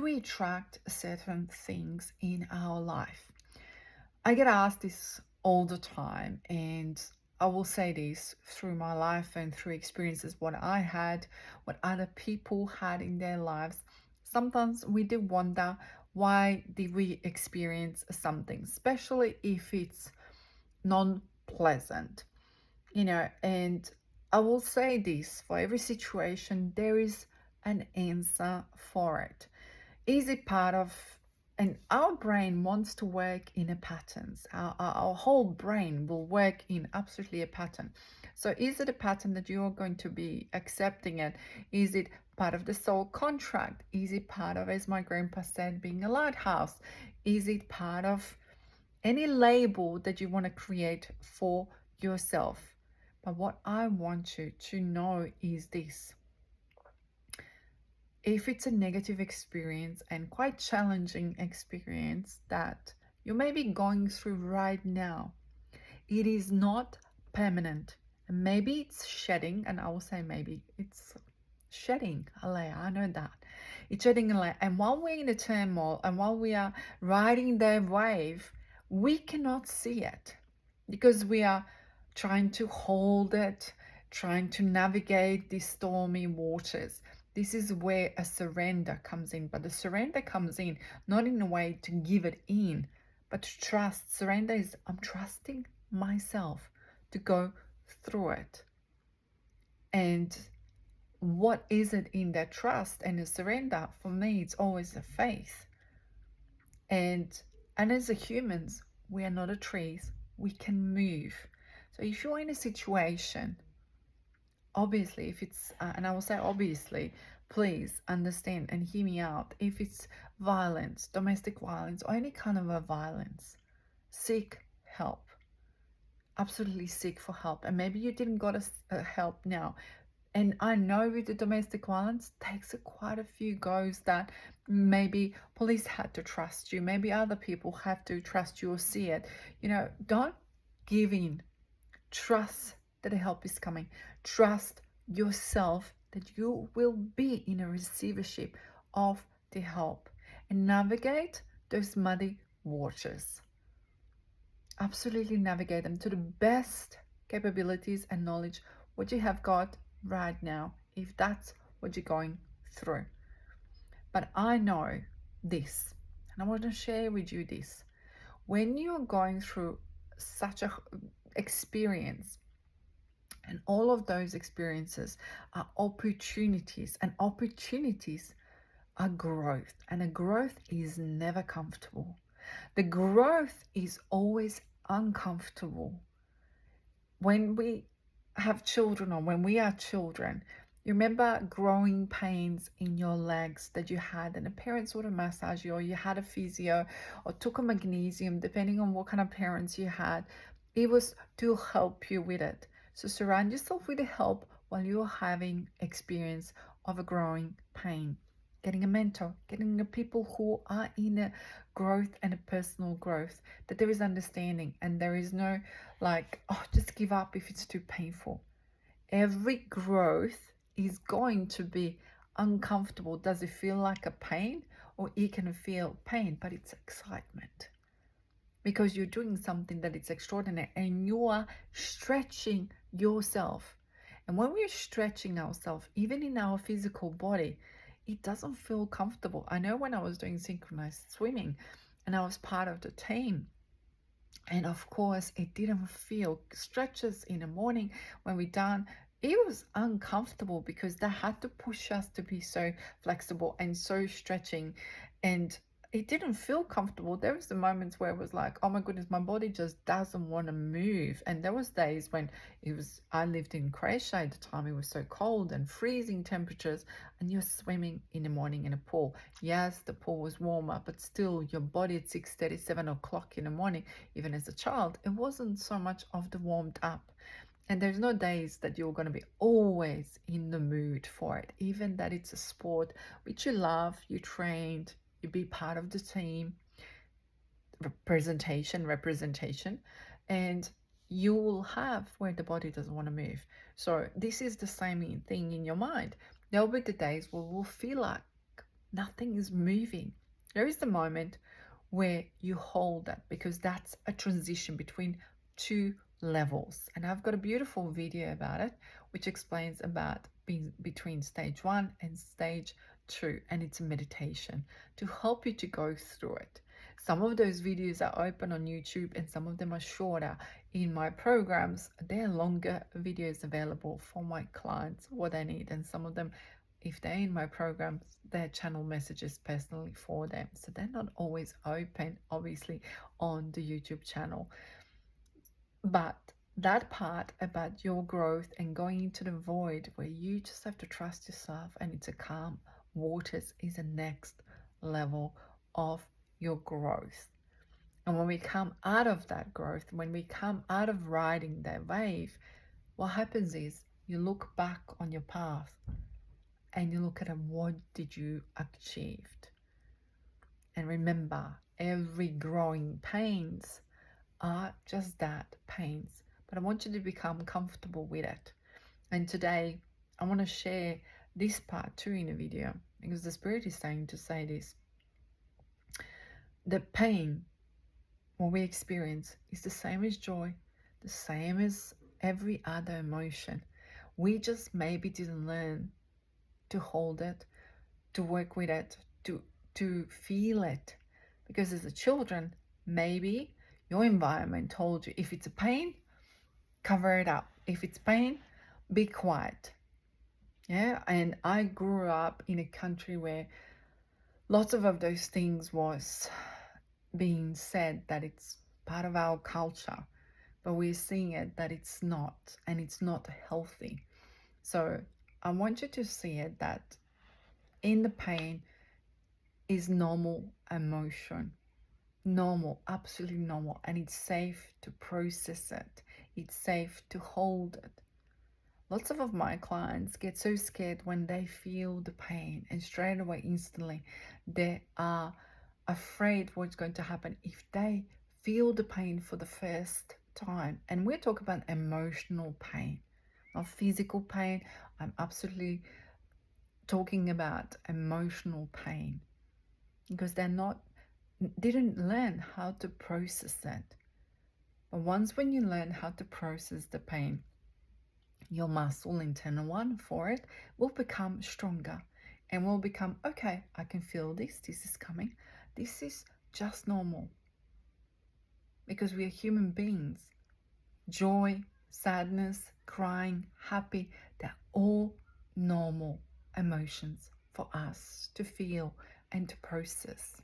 we attract certain things in our life? I get asked this all the time, and I will say this through my life and through experiences what I had, what other people had in their lives. Sometimes we do wonder, why did we experience something, especially if it's non-pleasant, and I will say this, for every situation there is an answer for it. Is it part of, and our brain wants to work in a patterns. Our whole brain will work in absolutely a pattern. So is it a pattern that you are going to be accepting it? Is it part of the soul contract? Is it part of, as my grandpa said, being a lighthouse? Is it part of any label that you want to create for yourself? But what I want you to know is this: if it's a negative experience and quite challenging experience that you may be going through right now, it is not permanent. And maybe it's shedding, and I will say maybe it's shedding a layer. I know that it's shedding a layer. And while we're in the turmoil and while we are riding the wave, we cannot see it because we are trying to hold it, trying to navigate these stormy waters. This is where a surrender comes in. But the surrender comes in not in a way to give it in, but to trust. Surrender is, I'm trusting myself to go through it. And what is it in that trust and the surrender? For me, it's always a faith. And as a humans, we are not a trees. We can move. So if you're in a situation, obviously, if it's, and I will say obviously, please understand and hear me out. If it's violence, domestic violence, or any kind of a violence, seek help. Absolutely seek for help. And maybe you didn't got a help now. And I know with the domestic violence, takes quite a few goes that maybe police had to trust you. Maybe other people have to trust you or see it. Don't give in. Trust that the help is coming. Trust yourself that you will be in a receivership of the help and navigate those muddy waters. Absolutely navigate them to the best capabilities and knowledge what you have got right now, if that's what you're going through. But I know this, and I want to share with you this: when you're going through such a experience, and all of those experiences are opportunities, and opportunities are growth, and a growth is never comfortable. The growth is always uncomfortable. When we have children, or when we are children, you remember growing pains in your legs that you had, and the parents would have massaged you, or you had a physio, or took a magnesium, depending on what kind of parents you had. It was to help you with it. So surround yourself with the help while you're having experience of a growing pain. Getting a mentor, getting a people who are in a growth and a personal growth, that there is understanding and there is no like, oh, just give up if it's too painful. Every growth is going to be uncomfortable. Does it feel like a pain? Or you can feel pain, but it's excitement, because you're doing something that is extraordinary and you are stretching yourself. And when we're stretching ourselves, even in our physical body, it doesn't feel comfortable. I know when I was doing synchronized swimming and I was part of the team, and of course it didn't feel stretches in the morning when we done, it was uncomfortable because they had to push us to be so flexible and so stretching, and it didn't feel comfortable. There was the moments where it was like, oh my goodness, my body just doesn't want to move. And there was days when I lived in Croatia at the time, it was so cold and freezing temperatures, and you're swimming in the morning in a pool. Yes, the pool was warmer, but still your body at 6:30, 7 o'clock in the morning, even as a child, it wasn't so much of the warmed up. And there's no days that you're going to be always in the mood for it, even that it's a sport which you love, you trained, you be part of the team, representation, and you will have where the body doesn't want to move. So this is the same thing in your mind. There'll be the days where we'll feel like nothing is moving. There is the moment where you hold that, because that's a transition between two levels. And I've got a beautiful video about it, which explains about being between stage 1 and stage 2. And it's a meditation to help you to go through it. Some of those videos are open on YouTube and some of them are shorter. In my programs, there are longer videos available for my clients, what they need. And some of them, if they're in my programs, their channel messages personally for them. So they're not always open, obviously, on the YouTube channel. But that part about your growth and going into the void where you just have to trust yourself and it's a calm waters is the next level of your growth. And when we come out of that growth, when we come out of riding that wave, what happens is you look back on your path and you look at what did you achieved. And remember, every growing pains are just that, pains. But I want you to become comfortable with it. And today, I want to share this part too in a video, because the Spirit is saying to say this. The pain, what we experience, is the same as joy, the same as every other emotion. We just maybe didn't learn to hold it, to work with it, to feel it. Because as a children, maybe your environment told you, if it's a pain, cover it up. If it's pain, be quiet. Yeah, and I grew up in a country where lots of those things was being said, that it's part of our culture, but we're seeing it that it's not, and it's not healthy. So I want you to see it that in the pain is normal emotion. Normal, absolutely normal, and it's safe to process it. It's safe to hold it. Lots of my clients get so scared when they feel the pain, and straight away, instantly, they are afraid what's going to happen if they feel the pain for the first time. And we're talking about emotional pain, not physical pain. I'm absolutely talking about emotional pain, because didn't learn how to process it. But once when you learn how to process the pain, your muscle, internal one for it, will become stronger and will become, okay, I can feel this is coming. This is just normal, because we are human beings. Joy, sadness, crying, happy, they're all normal emotions for us to feel and to process.